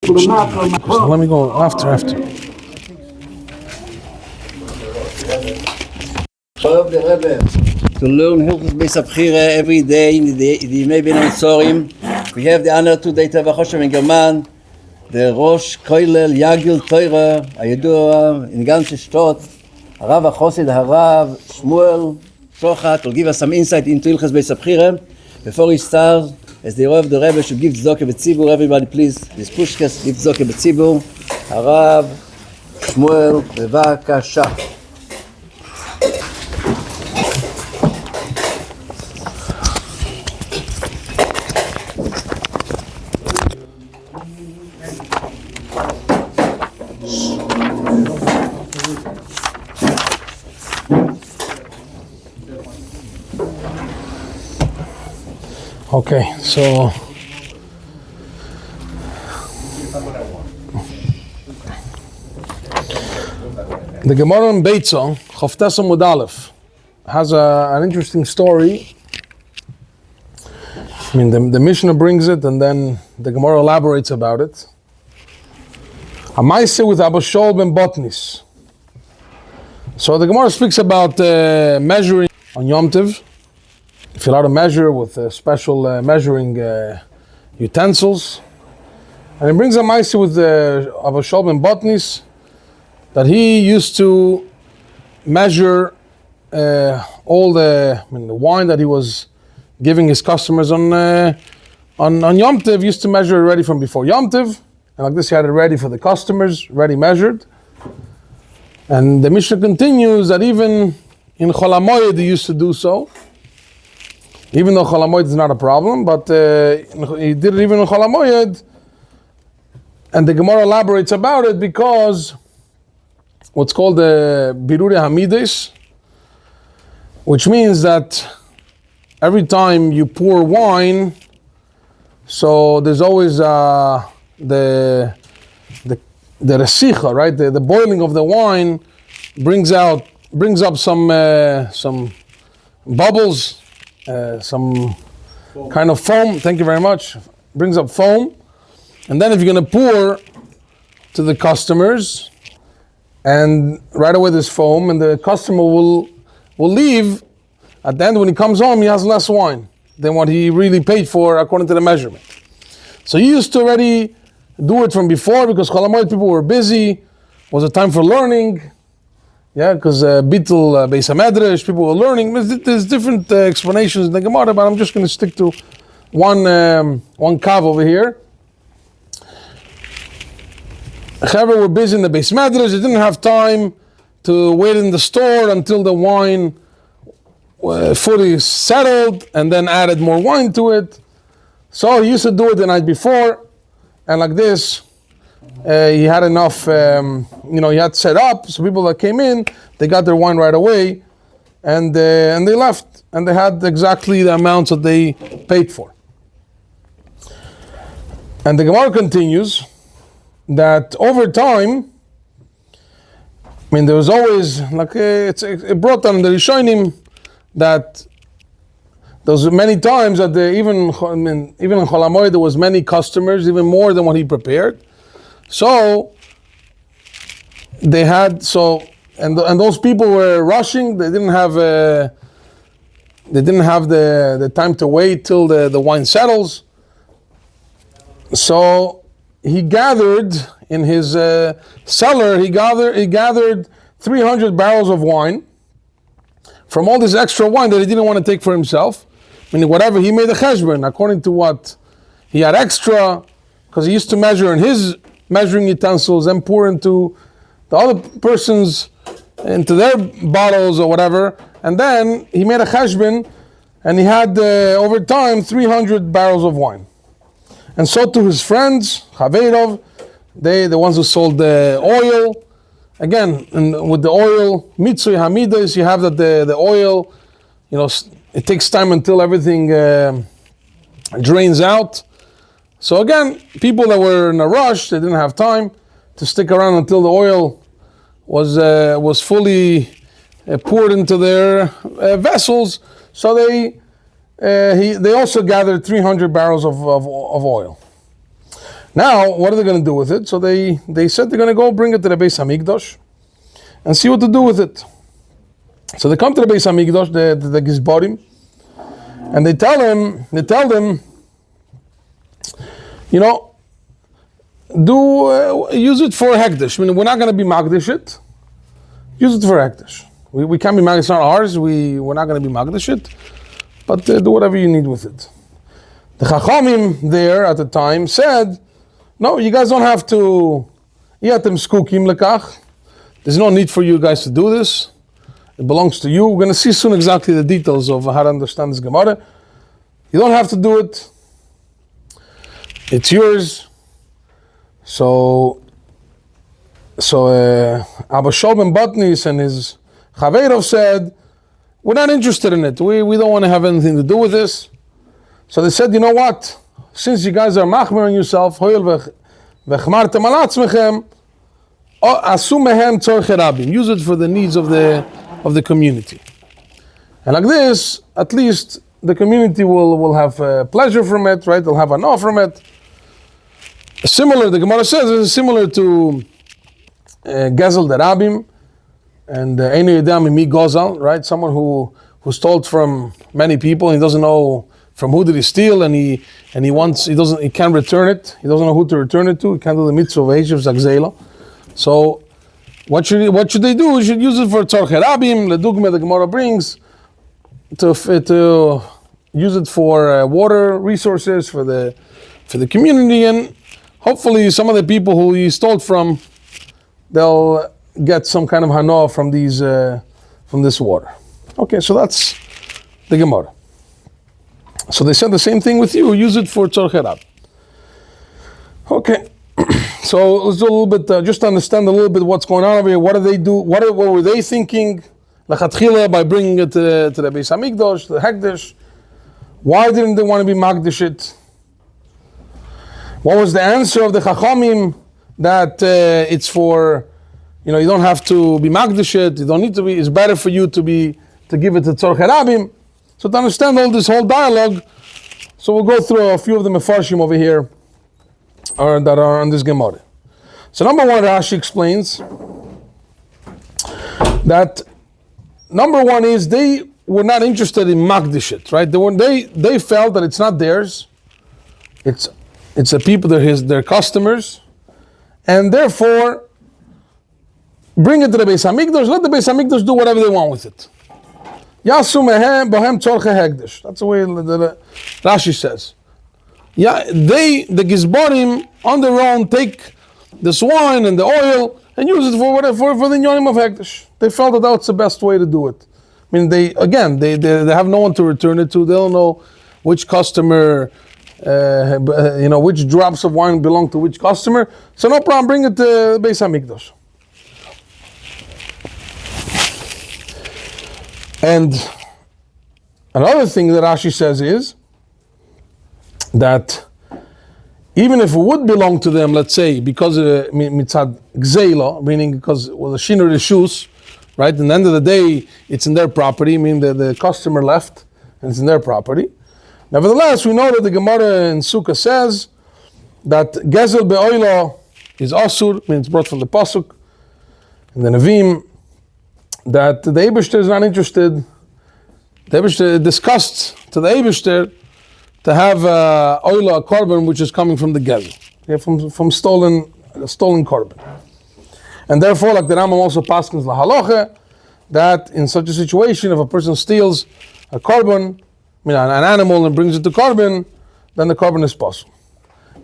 let me go after. To learn hilchos abchira every day in the Yimei Ben Hamtzorim. We have the honor today to have a choshev in German, the Rosh Koilel Yagil Torah, הידוע in ganze Stott, Harav HaChosid Harav Shmuel Sוחט will give us some insight into hilchos abchira. Before he starts, as the Rav the Rebbe should give tzedakah b'tzibur. Everybody please, this pushkas, give tzedakah b'tzibur. Harav Shmuel, bevakasha. Okay, so the Gemara in Beitza, Chavtes Amud Aleph, has an interesting story. I mean, the Mishnah brings it, and then the Gemara elaborates about it. A Maaseh with Abba Shaul ben Botnis. So the Gemara speaks about measuring on Yom Tov. If you're allowed to measure with special measuring utensils. And it brings a Maaseh with Abba Shaul ben Botnis that he used to measure all the wine that he was giving his customers on Yom Tov. He used to measure it ready from before Yom Tov. And like this, he had it ready for the customers, ready measured. And the Mishnah continues that even in Chol HaMoed he used to do so. Even though Chol HaMoed is not a problem, but he did it even in Chol HaMoed. And the Gemara elaborates about it because what's called the Birurei Hamidos, which means that every time you pour wine, so there's always the resicha, right? The boiling of the wine brings up some bubbles, some foam. Kind of foam. Thank you very much. Brings up foam, and then if you're going to pour to the customers, and right away there's foam, and the customer will leave. At the end, when he comes home, he has less wine than what he really paid for according to the measurement. So he used to already do it from before because Chol HaMoed people were busy. Was a time for learning. Yeah, because Bittul Beis HaMedrash, people were learning. There's different explanations in the Gemara, but I'm just going to stick to one kav over here. Chaver were busy in the Beis HaMedrash. They didn't have time to wait in the store until the wine fully settled and then added more wine to it. So he used to do it the night before, and like this, he had enough, he had set up, so people that came in, they got their wine right away, and they left, and they had exactly the amounts that they paid for. And the Gemara continues that over time, there was always, it brought down in the Rishonim that there was many times that even in Chol HaMoed there was many customers, even more than what he prepared. So they had and those people were rushing. They didn't have the time to wait till the wine settles. So he gathered in his cellar. He gathered 300 barrels of wine from all this extra wine that he didn't want to take for himself. Meaning whatever he made a cheshbon according to what he had extra, because he used to measure in his measuring utensils and pour into the other person's, into their bottles or whatever, and then he made a cheshbon, and he had over time 300 barrels of wine. And so to his friends, Chaveirov, the ones who sold the oil, again, and with the oil, Mitzvah Hamidos, you have that the oil, it takes time until everything drains out. So again, people that were in a rush, they didn't have time to stick around until the oil was fully poured into their vessels. So they also gathered 300 barrels of oil. Now, what are they going to do with it? So they said they're going to go bring it to the Beis Hamikdash and see what to do with it. So they come to the Beis Hamikdash, the Gizborim, and they tell them, you know, use it for Hekdesh. I mean, we're not going to be Magdish it. Use it for Hekdesh. We can't be Magdish, it's not ours. We're not going to be Magdish it. But do whatever you need with it. The Chachamim there at the time said, no, you guys don't have to. There's no need for you guys to do this. It belongs to you. We're going to see soon exactly the details of how to understand this Gemara. You don't have to do it. It's yours. So Abba Shol ben Botnis and his Chaverov said, we're not interested in it. We don't want to have anything to do with this. So they said, you know what? Since you guys are machmer on yourself, use it for the needs of the community. And like this, at least the community will have pleasure from it, right? They'll have enough from it. Similar, the Gemara says, it's similar to Gezel Derabim and Einu Yedam Mi Gozal, right? Someone who stole from many people, he doesn't know from who did he steal, and he can't return it. He doesn't know who to return it to. He can't do the mitzvah of Eishav Zagzela. So what should they do? You should use it for tzorchei rabim. The dugma the Gemara brings to use it for water resources for the community, and hopefully some of the people who he stole from, they'll get some kind of hana from this water. Okay, so that's the Gemara. So they said the same thing with you. Use it for tzorchei rabim. Okay. So let's do a little bit, just to understand a little bit what's going on over here. What do they do? What were they thinking? Lachatchila, by bringing it to the Beis Hamikdash, to the Hekdesh. Why didn't they want to be Magdish it? What was the answer of the Chachamim? That it's for, you don't have to be Magdish it. You don't need to be. It's better for you to give it to tzorchei rabim. So to understand all this whole dialogue, so we'll go through a few of the mefarshim over here. That are on this Gemara. So number one, Rashi explains that number one is they were not interested in Magdishit, right? They felt that it's not theirs. It's the people, their customers, and therefore bring it to the Beis Hamikdash. Let the Beis Hamikdash do whatever they want with it. Yasu mehem bohem tzorchei hekdesh. That's the way the Rashi says. Yeah, the Gizborim on their own take this wine and the oil and use it for the Yonim of Hekdesh. They felt that that's the best way to do it. I mean, they have no one to return it to. They don't know which customer, which drops of wine belong to which customer. So no problem, bring it to Beis Hamikdash. And another thing that Rashi says is that even if it would belong to them, let's say, because of mitzad gzeila, meaning because it was a shinur reshus, right? At the end of the day, it's in their property, meaning the customer left, and it's in their property. Nevertheless, we know that the Gemara in Sukkah says that gezel be'oila is asur, means it's brought from the pasuk, and the Nevi'im, that the Eibishter is not interested. The Eibishter discussed to the Eibishter to have oila, a korban which is coming from the gezel, from stolen korban. And therefore, like the Rambam also paskins lahaloche, that in such a situation, if a person steals a korban, an animal, and brings it to korban, then the korban is possible.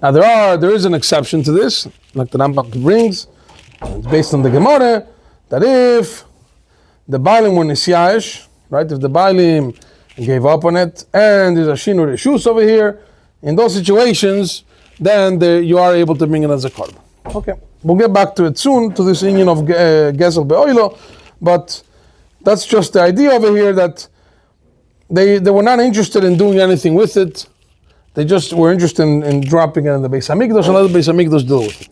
Now there is an exception to this, like the Rambam brings. It's based on the Gemara, that if the Baalim were nisyayish, right? If the Baalim gave up on it, and there's a shinur reshus over here, in those situations, then you are able to bring it as a korban. Okay, we'll get back to it soon, to this union of gezel be'oilo, but that's just the idea over here, that they were not interested in doing anything with it. They just were interested in dropping it in the Beis Hamikdash and let the Beis Hamikdash deal with it.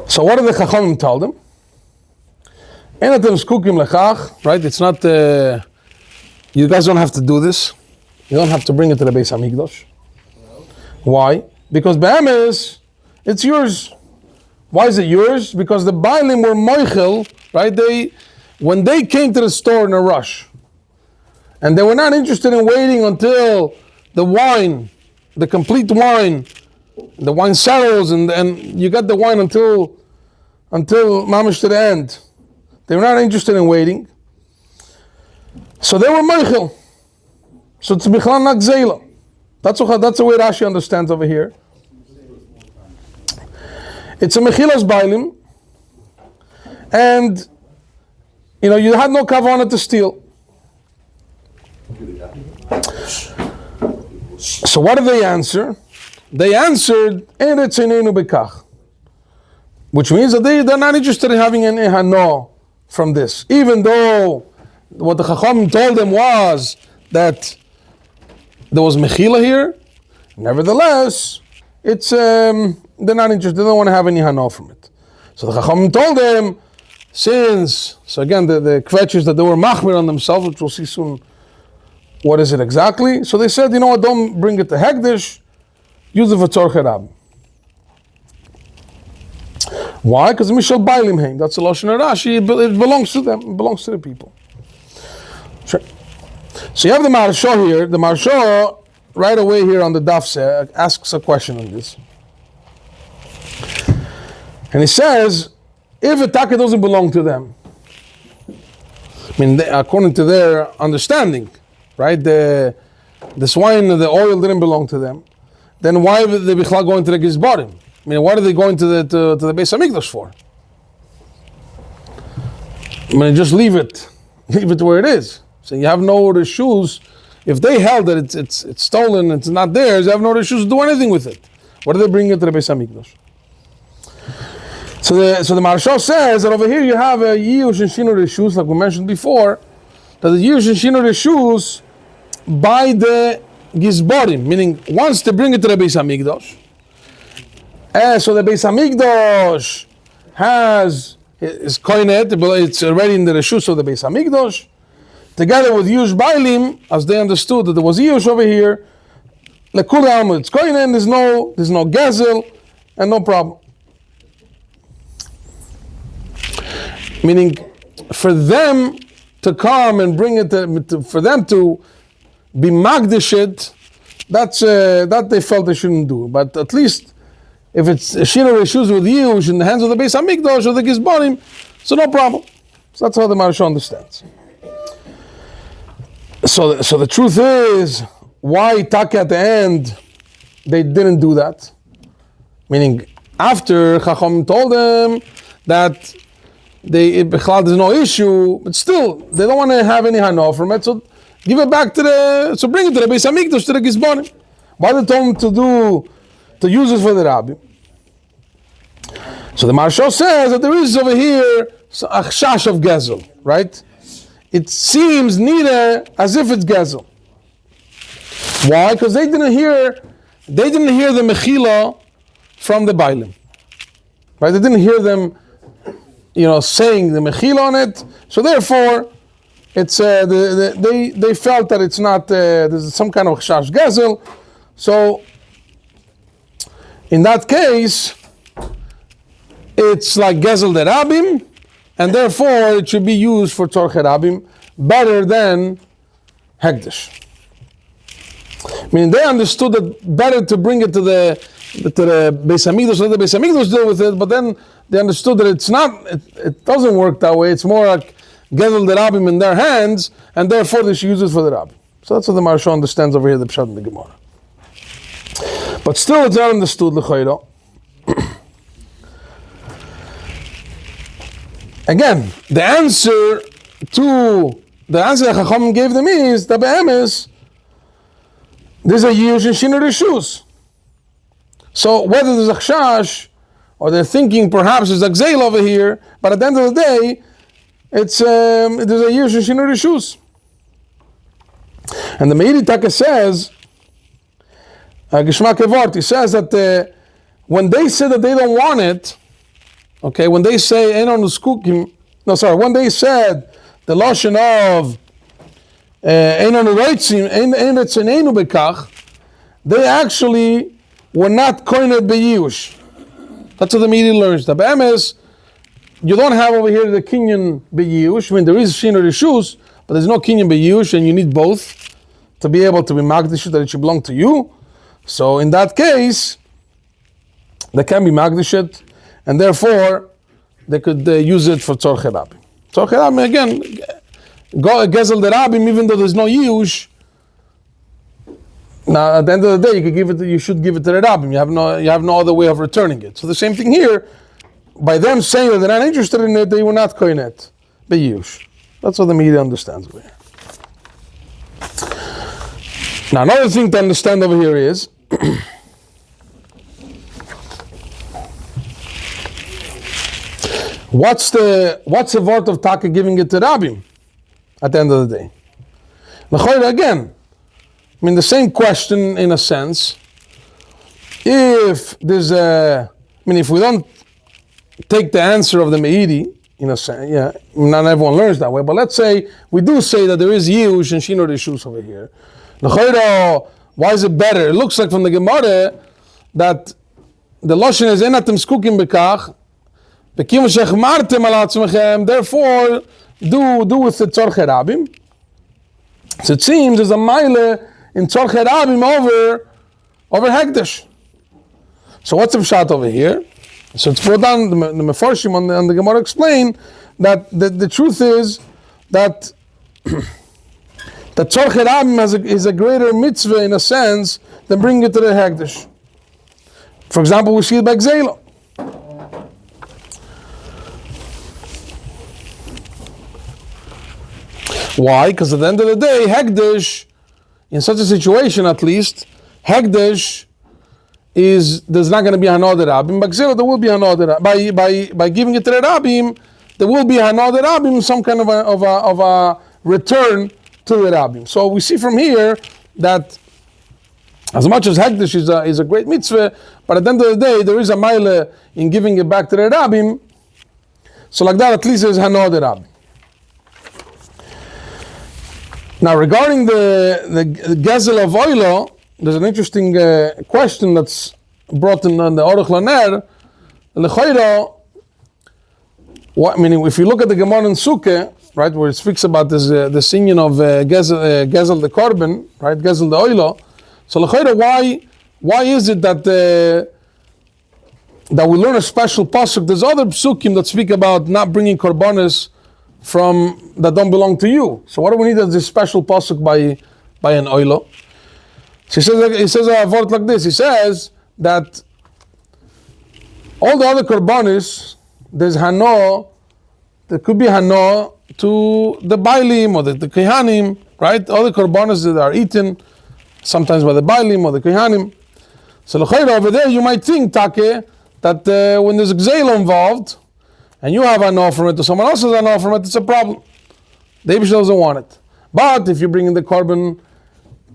So what did the Chachamim tell them? Ein atem skukim lechach, right? It's not, you guys don't have to do this. You don't have to bring it to the Beis Hamikdash. Why? Because be'emes, it's yours. Why is it yours? Because the Bailim were moichel, right? When they came to the store in a rush, and they were not interested in waiting until the wine, the complete wine, the wine settles, and you got the wine until mamish to the end. They were not interested in waiting. So they were moichel. So it's bichlal not gzeila. That's the way Rashi understands over here. It's a mechilas bailim, and you had no kavanah to steal. So what did they answer? They answered, which means that they're not interested in having an ehano from this. Even though what the Chacham told them was that there was mechila here, nevertheless, it's they're not interested, they don't want to have any hano from it. So the Chacham told them, so again, the kvetch is that they were machmir on themselves, which we'll see soon. What is it exactly? So they said, you know what, don't bring it to Hekdesh, use it for Tzorchei Rabim. Why? Because Mishal Bailim Hein, that's a Lashon Rashi, it belongs to them, it belongs to the people. Sure. So you have the Maharsha here, the Maharsha right away here on the Daf asks a question on this. And he says, if a taka doesn't belong to them, I mean, according to their understanding, right? This wine, the oil didn't belong to them. Then why are they bichlal going to the Gizbarim? I mean, what are they going to the Beis Hamikdash for? I mean, just leave it where it is. So you have no other shoes. If they held that it's stolen, it's not theirs, you have no other shoes to do anything with it. What do they bring it to the Beis Hamikdash? So the Maharsha says that over here you have a Yush and Shinu Reshus, like we mentioned before, that the Yush and Shinu Reshus by the Gizbarim, meaning once they bring it to the Beis Hamikdash, so the Beis Hamikdash is koinet, it's already in the Reshus of the Beis Hamikdash, together with Yush Bailim, as they understood that there was Yush over here, Lekulam, it's koinet, there's no gezel, and no problem. Meaning, for them to come and bring it, for them to be magdishit, that they felt they shouldn't do. But at least, if it's Shino Reshus with Yush in the hands of the Beis Hamikdash or the Gizbarim, so no problem. So that's how the Maharsha understands. So the truth is, why Taka at the end, they didn't do that? Meaning, after Chacham told them that there's no issue, but still, they don't want to have any hano from it, so give it back so bring it to the Beis Hamikdash, to the Gizbarim. Why they told them to use it for the Rabbi? So the Maharsha says that there is over here a chash of gezel, right? It seems neither as if it's gezel. Why? Because they didn't hear the mechila from the Bailim, right? They didn't hear them saying the mechila on it, so therefore, it's they felt that it's not there's some kind of chash gezel. So in that case, it's like gezel de rabim, and therefore it should be used for tzorchei rabim better than hekdesh. I mean, they understood that better to bring it to the Beis Hamikdash, let the Beis Hamikdash deal with it, but then they understood that it doesn't work that way. It's more like Gedel the Rabbim in their hands, and therefore they should use it for the Rabbi. So that's what the Maharsha understands over here, the Pshat in the Gemara. But still it's not understood, l'chayra. Again, the answer that Chacham gave them is that be'emes, there's a Yush and Shinu Reshus. So whether there's a chash, or they're thinking perhaps there's a gzeil over here, but at the end of the day, it's there's a Yush and Shinu Reshus. And the Meiri Taka says, Geshmak Evart, he says that when they say that they don't want it, okay, when they say Einon Uskukim, No, sorry. When they said the lashon of Einanu Reitzim, Ein Retzeneinu Bekach, they actually were not koined beyush. That's what the media learns. The be'emes, you don't have over here the kinyan beyush. I mean, there is shinur rishus, but there's no kinyan beyush, and you need both to be able to be magdish that it should belong to you. So in that case, they can be magdishet, and therefore they could use it for tzorchei rabim. Tzorchei rabim again, go gezel the rabim, even though there's no yush. Now at the end of the day, you should give it to the rabbim. You have no other way of returning it. So the same thing here. By them saying that they're not interested in it, they were not koinet beyush. That's what the media understands over here. Now another thing to understand over here is what's the word of Taka giving it to Rabbim at the end of the day? Again, I mean the same question in a sense. If there's if we don't take the answer of the Meiri, in a sense, yeah, not everyone learns that way, but let's say we do say that there is Yush and Shinur Rishus over here. Why is it better? It looks like from the Gemara that the Lashon is enatem skukim bekach, bekim shechmartem al atzmechem, therefore do with the tzorchei rabim. So it seems there's a mile in tzorchei rabim over hekdesh. So what's the pshat over here? So it's brought down, the Mefarshim on the Gemara explain that the truth is that the tzorchei rabim is a greater mitzvah in a sense than bringing it to the hekdesh. For example, we see it by Gzeila. Why? Because at the end of the day, hekdesh, in such a situation at least, hekdesh there's not going to be hanod rabim. By Gzeila there will be hanod rabim. By giving it to the rabbim, there will be hanod rabim, some kind of a return to the rabbim. So we see from here that as much as hekdesh is a great mitzvah, but at the end of the day there is a mile in giving it back to the rabbim. So like that, at least there's hanod rabbim. Now regarding the gezel of oilo, there's an interesting question that's brought in the Aruch Laner. Lechoiro, meaning if you look at the Gemara in Sukkah, right, where it speaks about this the singing of gezel the korban, right, gezel the oilo. So lechoiro, why is it that we learn a special pasuk? There's other psukim that speak about not bringing korbanos from that don't belong to you. So what do we need as this special pasuk by an oilo? So he says a word like this. He says that all the other korbanos, there's hano, there could be hano to the bailim or the kehanim, right? All the korbanos that are eaten, sometimes by the bailim or the kehanim. So over there you might think, Take, that when there's a gzeila involved, and you have hano from it, or someone else has hano from it, it's a problem. The Eibush doesn't want it. But if you bring in the korban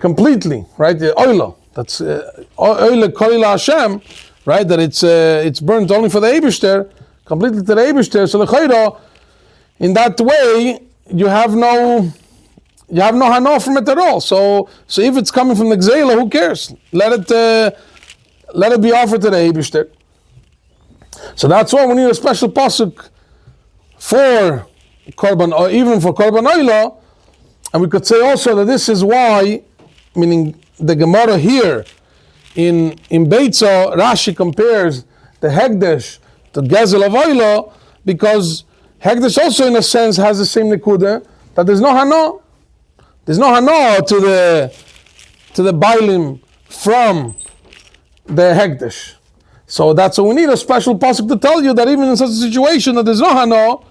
completely, right? The oilo, that's oile kolila Hashem, right? That it's burnt only for the Eibishter, completely to the Eibishter. So lechoiro, in that way, you have no hano from it at all. So if it's coming from the Gzeila, who cares? Let it be offered to the Eibishter. So that's why we need a special pasuk for korban, or even for korban oilo. And we could say also that this is why, meaning the Gemara here in Beitza, Rashi compares the Hekdesh to Gezel of Oilo, because Hekdesh also in a sense has the same nekuda, that there's no hano. There's no hano to the Bailim from the Hekdesh. So that's why we need a special pasuk to tell you that even in such a situation that there's no hano,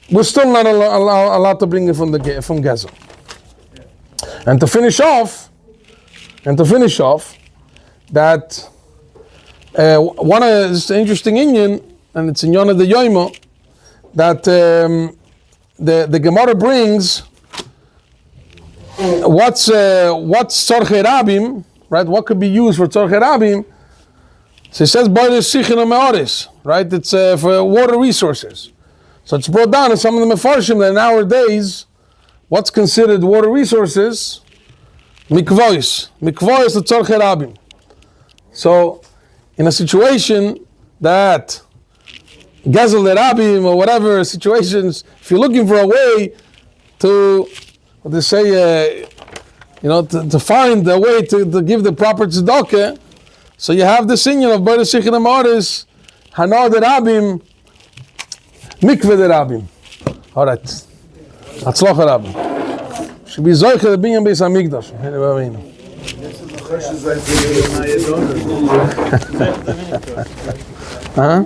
we're still not allowed to bring it from Gezel. And to finish off, that one is interesting Inyan, and it's in Yonah the Yoimo, that the Gemara brings what's tzorchei rabim, right? What could be used for tzorchei rabim? So it says boiler sichin meoris, right? It's for water resources. So it's brought down in some of the Mefarshim that nowadays, what's considered water resources? Mikvois. Mikvois l'tzorchei rabim. So, in a situation that Gezel Rabim or whatever situations, if you're looking for a way to, what they say, to find a way to give the proper tzedakah, so you have the sinyan of B'er Shichin Amaris, Hana de Rabim, Mikveh de Rabim. All right. Hatzlacha Rabim. Should be Zoyche the Binyan Beis HaMikdash. Huh?